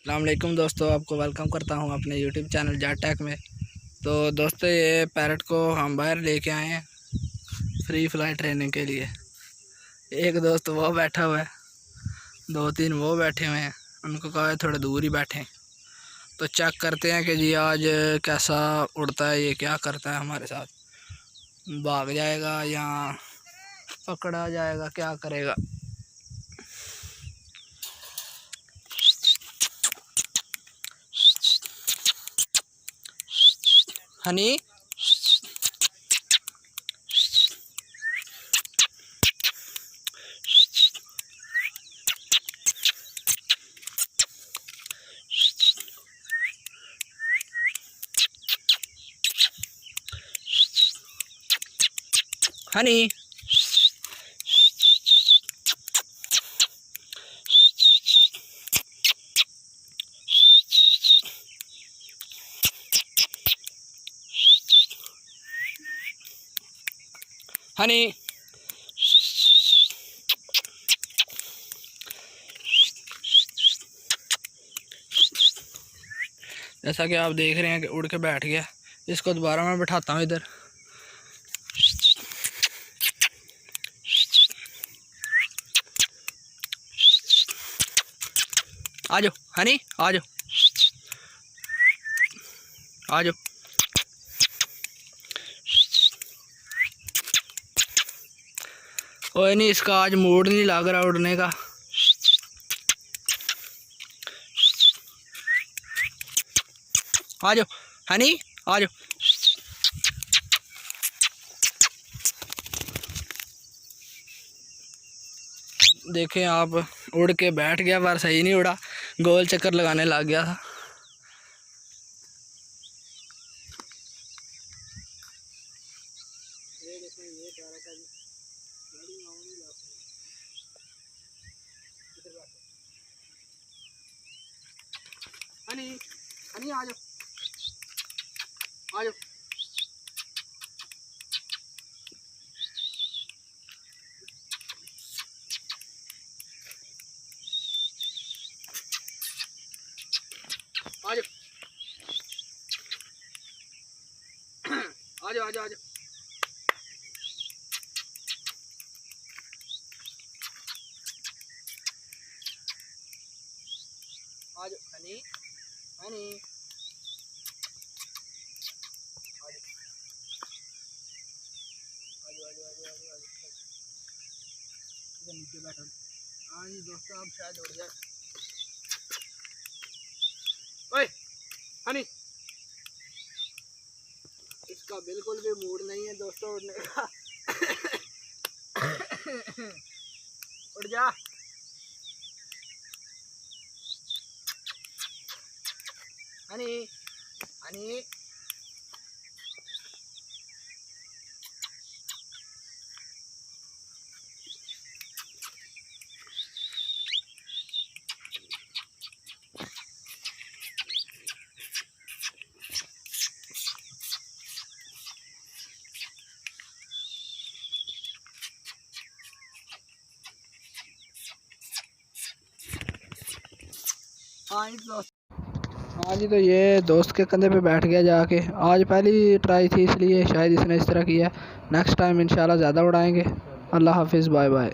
अस्सलामुअलैकुम दोस्तों, आपको वेलकम करता हूं अपने यूट्यूब चैनल जाट टेक में। तो दोस्तों, ये पैरट को हम बाहर लेके आए हैं फ्री फ्लाई ट्रेनिंग के लिए। एक दोस्त वो बैठा हुआ है, 2-3 वो बैठे हुए हैं। उनको कहा है थोड़ा दूर ही बैठें। तो चेक करते हैं कि जी आज कैसा उड़ता है, ये क्या करता है हमारे साथ, भाग जाएगा या पकड़ा जाएगा, क्या करेगा। हनी हनी हनी जैसा कि आप देख रहे हैं कि उड़ के बैठ गया। इसको दोबारा मैं बैठाता हूँ इधर। आ जाओ हनी, आ जाओ, आ जाओ। ओए नहीं, इसका आज मूड नहीं लग रहा उड़ने का। आ जाओ हनी, आ जाओ। देखें आप, उड़ के बैठ गया पर सही नहीं उड़ा, गोल चक्कर लगाने लग गया था। हनी हनी, आ जाओ, आ जाओ। आ जाओ, आ जाओ, आ जाओ, आ जाओ। आ जाओ हनी, हनी, आ जाओ, आ जाओ, आ जाओ, आ जाओ, आ जाओ। इधर नीचे बैठो। हाँ जी दोस्तों, अब शायद उड़ जाए। ओए हनी, इसका बिल्कुल भी मूड नहीं है दोस्तों उड़ने का। उड़ जा हनी, हनी। हाँ जी, तो ये दोस्त के कंधे पे बैठ गया जाके। आज पहली ट्राई थी इसलिए शायद इसने इस तरह किया। नेक्स्ट टाइम इंशाल्लाह ज़्यादा उड़ाएंगे। अल्लाह हाफिज़, बाय बाय।